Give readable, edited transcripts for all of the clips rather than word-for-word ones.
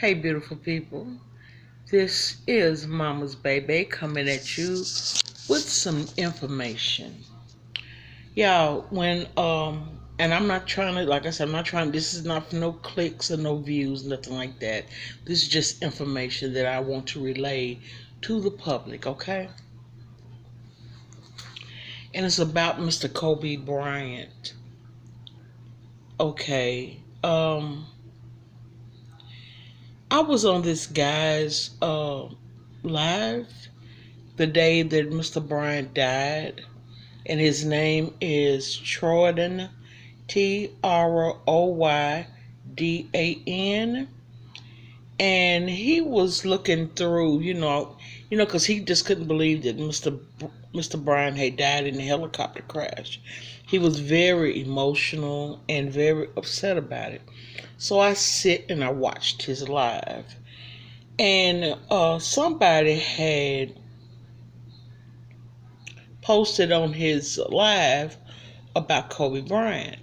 Hey, beautiful people. This is Mama's Baby coming at you with some information. Y'all, and I'm not trying to, like I said, I'm not trying, this is not for no clicks or no views, nothing like that. This is just information that I want to relay to the public, okay? And it's about Mr. Kobe Bryant. Okay. I was on this guy's live the day that Mr. Bryant died, and his name is Troydan, Troydan, and he was looking through, because he just couldn't believe that Mr. Bryant had died in a helicopter crash. He was very emotional and very upset about it. So I sit and I watched his live, and somebody had posted on his live about Kobe Bryant.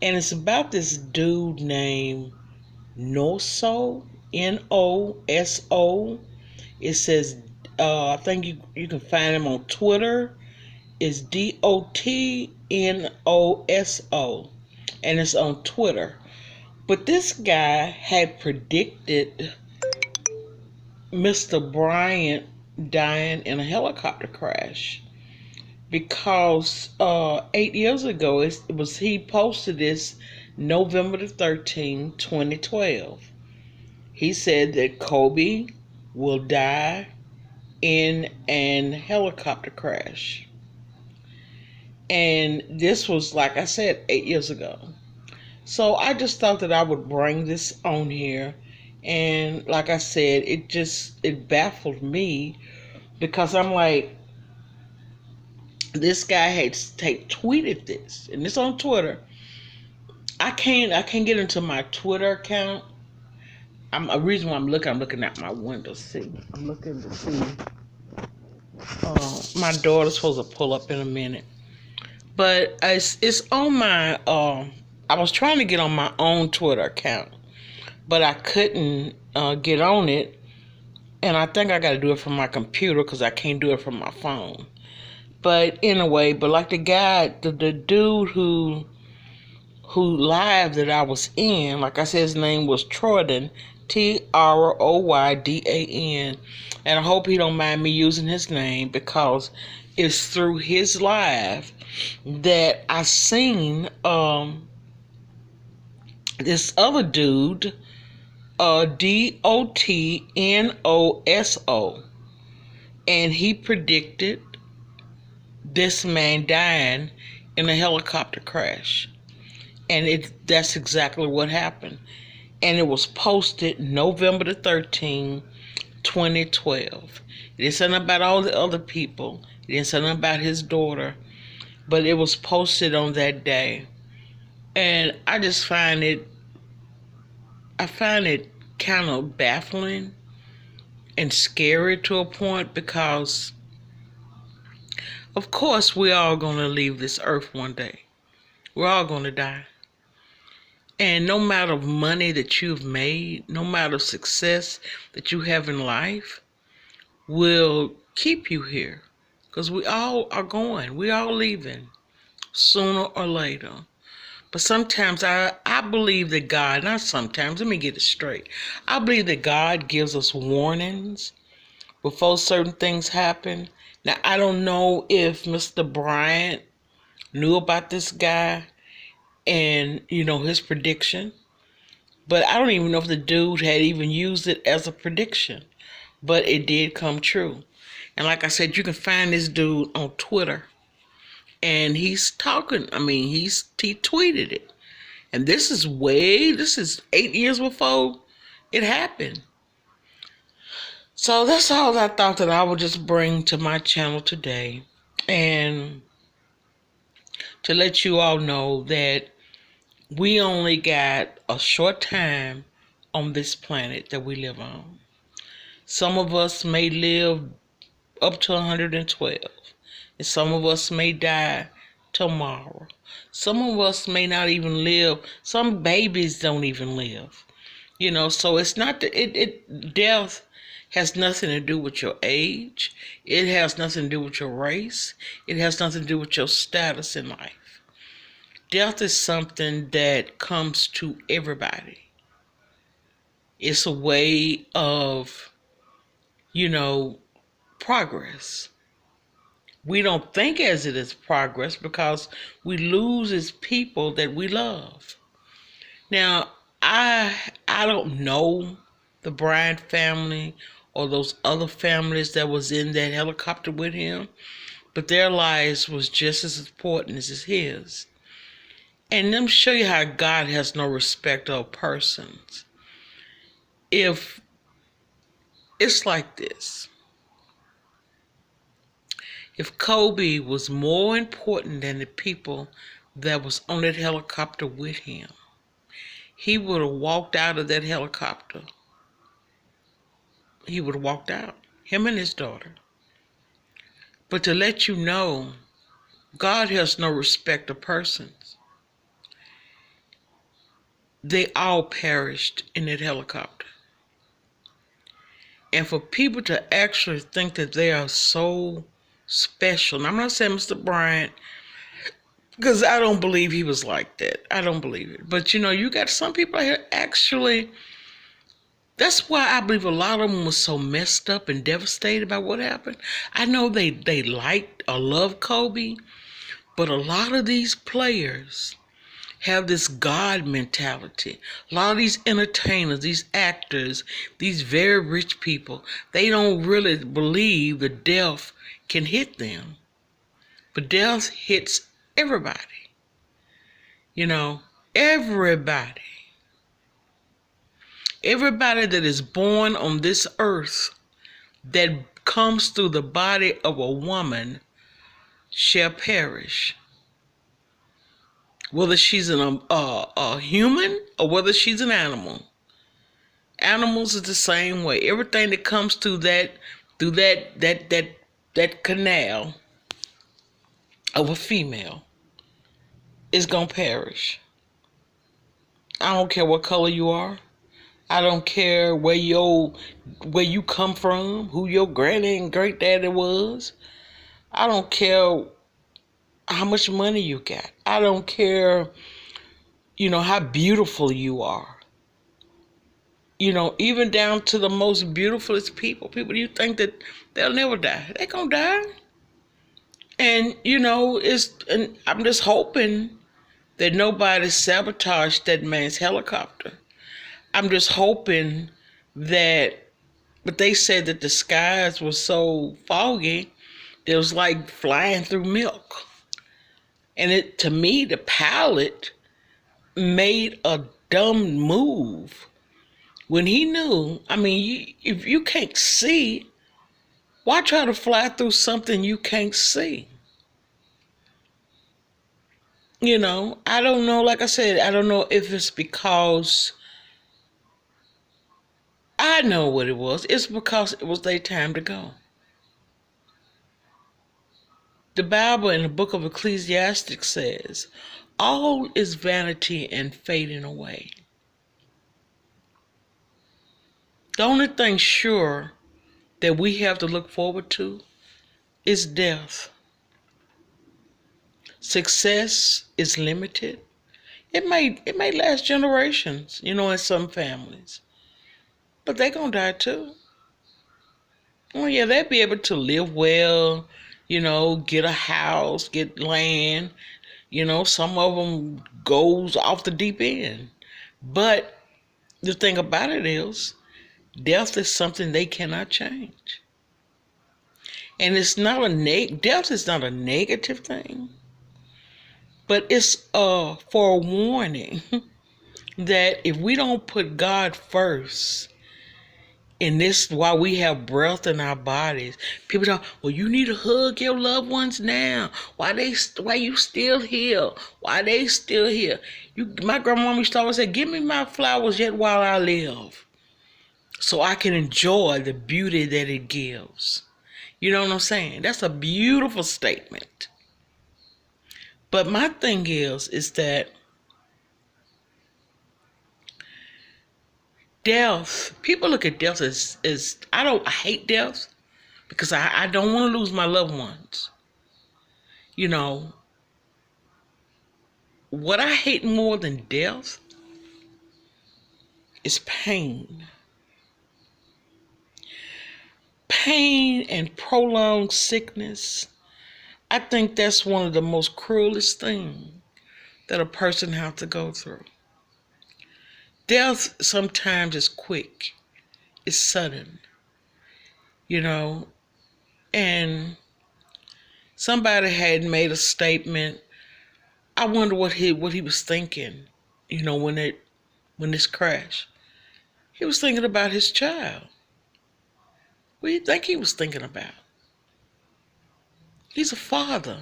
And it's about this dude named Noso, Noso. It says, I think you can find him on Twitter. It's Dotnoso. And it's on Twitter. But this guy had predicted Mr. Bryant dying in a helicopter crash. Because 8 years ago, he posted this November the 13th, 2012. He said that Kobe will die in an helicopter crash. And this was, like I said, 8 years ago. So I just thought that I would bring this on here. And like I said, it baffled me because I'm like, this guy had tweeted this, and it's on Twitter. I can't get into my Twitter account. A reason why I'm looking out my window. See, I'm looking to see. My daughter's supposed to pull up in a minute, but it's on my. I was trying to get on my own Twitter account, but I couldn't get on it, and I think I got to do it from my computer because I can't do it from my phone. But anyway, like the guy, the dude who live that I was in, like I said, his name was Troydan, Troydan, and I hope he don't mind me using his name because it's through his live that I seen this other dude, Dotnoso, and he predicted this man dying in a helicopter crash. And that's exactly what happened. And it was posted November the 13th, 2012. It didn't say nothing about all the other people. It didn't say nothing about his daughter. But it was posted on that day. And I find it kind of baffling and scary to a point because of course, we're all going to leave this earth one day. We're all going to die. And no matter of money that you've made, no matter of success that you have in life, will keep you here. Because we all are going. We all leaving sooner or later. But sometimes I believe that God, not sometimes, let me get it straight. I believe that God gives us warnings before certain things happen. Now, I don't know if Mr. Bryant knew about this guy and, his prediction. But I don't even know if the dude had even used it as a prediction. But it did come true. And like I said, you can find this dude on Twitter. And he's talking. He tweeted it. And this is 8 years before it happened. So that's all I thought that I would just bring to my channel today. And to let you all know that we only got a short time on this planet that we live on. Some of us may live up to 112. And some of us may die tomorrow. Some of us may not even live. Some babies don't even live. So it's not that death has nothing to do with your age. It has nothing to do with your race. It has nothing to do with your status in life. Death is something that comes to everybody. It's a way of, you know, progress. We don't think as it is progress because we lose as people that we love. Now, I don't know the Bryant family or those other families that was in that helicopter with him, but their lives was just as important as his. And let me show you how God has no respect of persons. If it's like this, if Kobe was more important than the people that was on that helicopter with him, he would have walked out of that helicopter. He would have walked out, him and his daughter. But to let you know, God has no respect of persons. They all perished in that helicopter. And for people to actually think that they are so special, and I'm not saying Mr. Bryant, because I don't believe he was like that. I don't believe it. But you got some people out here actually. That's why I believe a lot of them was so messed up and devastated by what happened. I know they liked or loved Kobe, but a lot of these players have this God mentality. A lot of these entertainers, these actors, these very rich people, they don't really believe the death can hit them. But death hits everybody. Everybody. Everybody that is born on this earth that comes through the body of a woman shall perish. Whether she's a human or whether she's an animal. Animals is the same way. Everything that comes through that canal of a female is gonna perish. I don't care what color you are. I don't care where you come from, who your granny and great daddy was. I don't care how much money you got. I don't care, how beautiful you are. Even down to the most beautifulest people you think that they'll never die. They're gonna die. And and I'm just hoping that nobody sabotaged that man's helicopter. I'm just hoping that, but they said that the skies were so foggy, it was like flying through milk. And to me, the pilot made a dumb move when he knew, if you can't see, why try to fly through something you can't see? I don't know, like I said, I don't know if it's because I know what it was. It's because it was their time to go. The Bible in the book of Ecclesiastes says, all is vanity and fading away. The only thing sure that we have to look forward to is death. Success is limited. It may last generations, in some families. But they're gonna die too. Oh yeah, they'll be able to live well, get a house, get land. Some of them goes off the deep end. But the thing about it is, death is something they cannot change. And it's not death is not a negative thing, but it's for a warning that if we don't put God first in this while we have breath in our bodies, people talk, well, you need to hug your loved ones now. Why you still here? Why they still here? My grandmama used to always say, give me my flowers yet while I live, so I can enjoy the beauty that it gives. You know what I'm saying? That's a beautiful statement. But my thing is that Death. People look at death as I hate death because I don't want to lose my loved ones. You know, what I hate more than death is pain. Pain and prolonged sickness. I think that's one of the most cruelest things that a person has to go through. Death sometimes is quick, it's sudden, you know, and somebody had made a statement. I wonder what he was thinking, when this crashed. He was thinking about his child. What do you think he was thinking about? He's a father.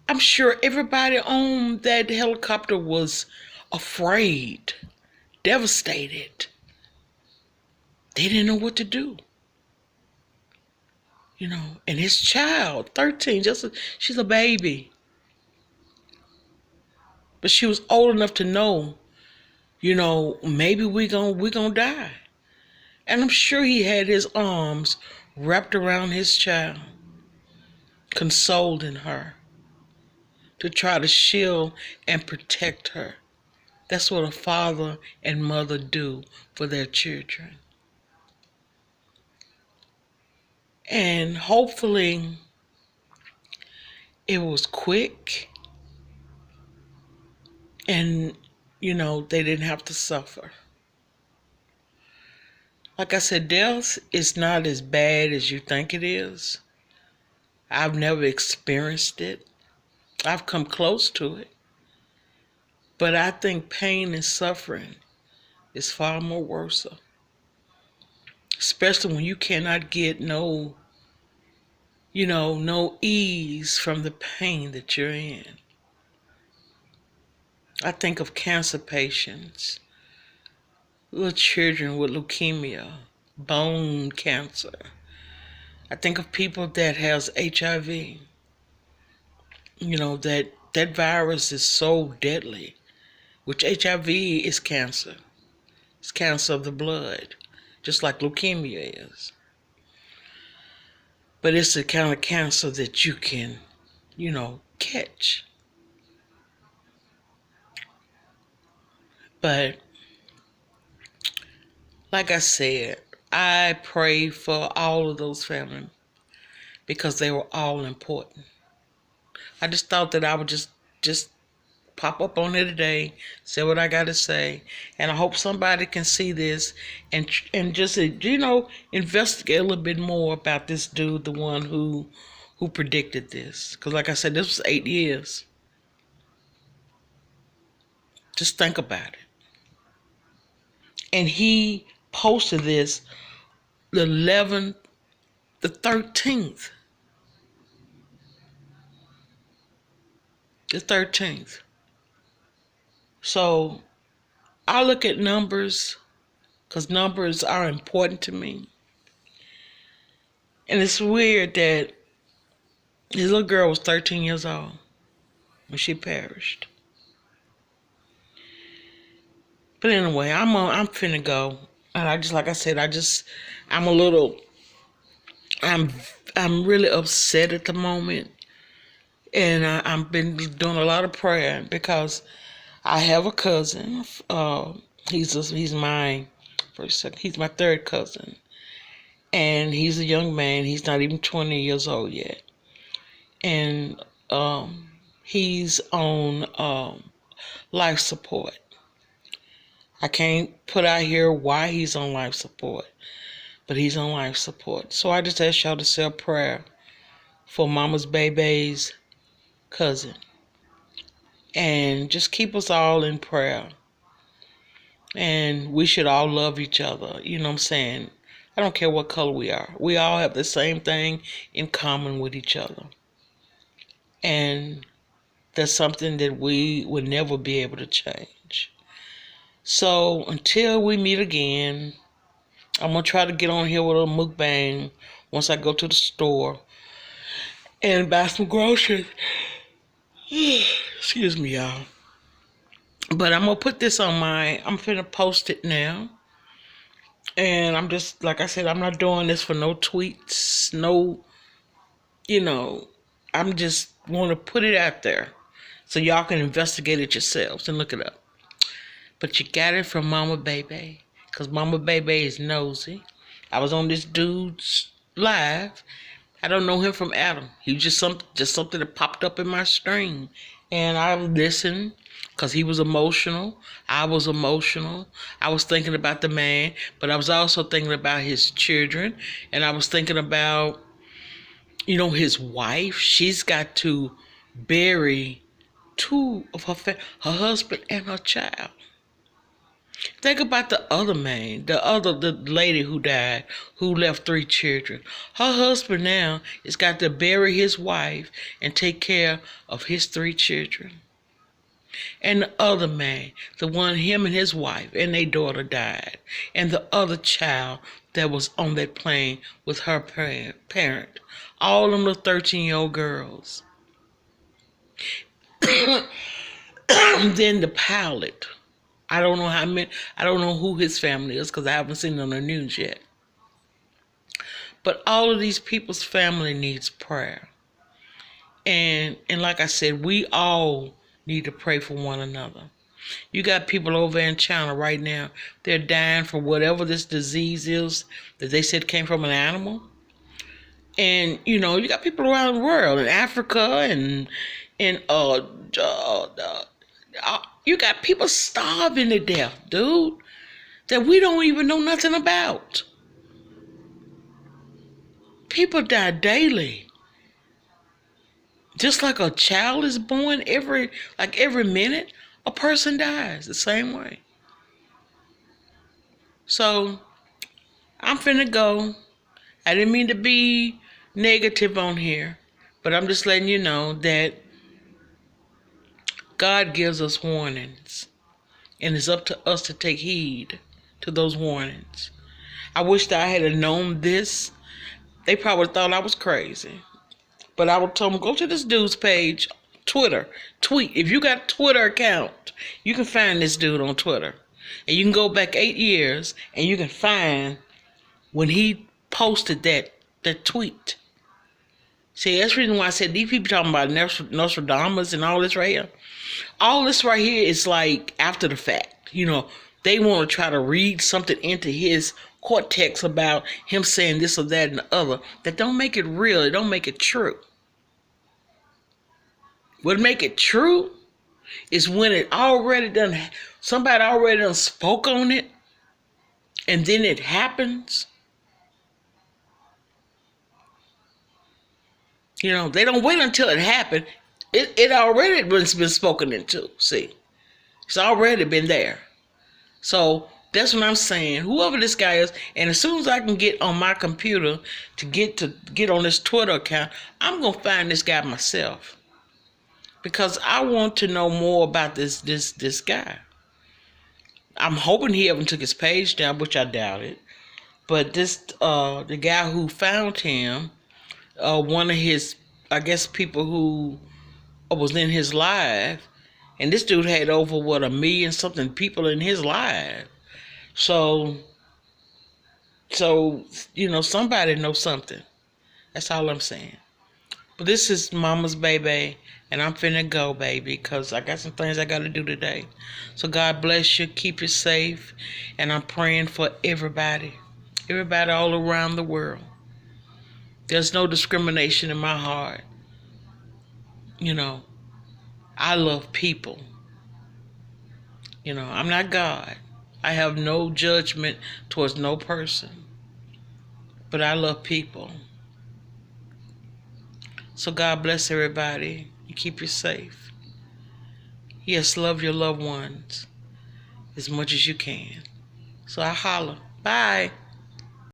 I'm sure everybody on that helicopter was afraid, devastated. They didn't know what to do. And his child, 13, she's a baby. But she was old enough to know, maybe we gonna die. And I'm sure he had his arms wrapped around his child, consoling her, to try to shield and protect her. That's what a father and mother do for their children. And hopefully it was quick and, they didn't have to suffer. Like I said, death is not as bad as you think it is. I've never experienced it. I've come close to it. But I think pain and suffering is far more worse. Especially when you cannot get no ease from the pain that you're in. I think of cancer patients, little children with leukemia, bone cancer. I think of people that has HIV. That virus is so deadly, which HIV is cancer. It's cancer of the blood, just like leukemia is. But it's the kind of cancer that you can, catch. But like I said, I pray for all of those families because they were all important. I just thought that I would just pop up on it today, say what I got to say, and I hope somebody can see this and just investigate a little bit more about this dude, the one who predicted this. Because like I said, this was 8 years. Just think about it. And he posted this the 11th, the 13th. The 13th. So I look at numbers because numbers are important to me. And it's weird that his little girl was 13 years old when she perished. But anyway, I'm finna go. And I just, like I said, I'm a little, I'm really upset at the moment. And I've been doing a lot of prayer because I have a cousin. He's my third cousin. And he's a young man. He's not even 20 years old yet. And he's on life support. I can't put out here why he's on life support, but he's on life support. So I just ask y'all to say a prayer for Mama's baby's cousin. And just keep us all in prayer. And we should all love each other. You know what I'm saying? I don't care what color we are. We all have the same thing in common with each other. And that's something that we would never be able to change. So until we meet again, I'm going to try to get on here with a mukbang once I go to the store and buy some groceries. Excuse me, y'all. But I'm gonna put this on I'm finna post it now. And I'm just, like I said, I'm not doing this for no tweets, no, you know, I'm just want to put it out there so y'all can investigate it yourselves and look it up. But you got it from Mama Baby, because Mama Baby is nosy. I was on this dude's live. I don't know him from Adam. He was just something that popped up in my stream. And I listened because he was emotional. I was emotional. I was thinking about the man, but I was also thinking about his children. And I was thinking about, his wife. She's got to bury two of her husband and her child. Think about the other man, the lady who died, who left 3 children. Her husband now has got to bury his wife and take care of his 3 children. And the other man, him and his wife and their daughter died. And the other child that was on that plane with her parent. All them little 13-year-old girls. Then the pilot. I don't know who his family is because I haven't seen it on the news yet. But all of these people's family needs prayer. And like I said, we all need to pray for one another. You got people over in China right now, they're dying from whatever this disease is that they said came from an animal. And, you got people around the world, in Africa and you got people starving to death, dude, that we don't even know nothing about. People die daily. Just like a child is born every minute, a person dies the same way. So, I'm finna go. I didn't mean to be negative on here, but I'm just letting you know that God gives us warnings, and it's up to us to take heed to those warnings. I wish that I had known this. They probably thought I was crazy. But I would tell them, go to this dude's page, Twitter, tweet. If you got a Twitter account, you can find this dude on Twitter. And you can go back 8 years, and you can find when he posted that tweet. See, that's the reason why I said these people talking about Nostradamus and all this right here. All this right here is like after the fact. They want to try to read something into his cortex about him saying this or that and the other. That don't make it real. It don't make it true. What make it true is when somebody already done spoke on it, and then it happens. They don't wait until it happened. It already been spoken into. See, it's already been there. So that's what I'm saying. Whoever this guy is, and as soon as I can get on my computer to get on this Twitter account, I'm gonna find this guy myself because I want to know more about this guy. I'm hoping he ever took his page down, which I doubt it. But the guy who found him, one of his, I guess, people who was in his live, and this dude had over 1 million something people in his live. So somebody knows something. That's all I'm saying. But this is Mama's Baby, and I'm finna go, baby, because I got some things I got to do today. So God bless you, keep you safe, and I'm praying for everybody all around the world. There's no discrimination in my heart. I love people. I'm not God. I have no judgment towards no person. But I love people. So God bless everybody. You keep you safe. Yes, love your loved ones as much as you can. So I holler. Bye.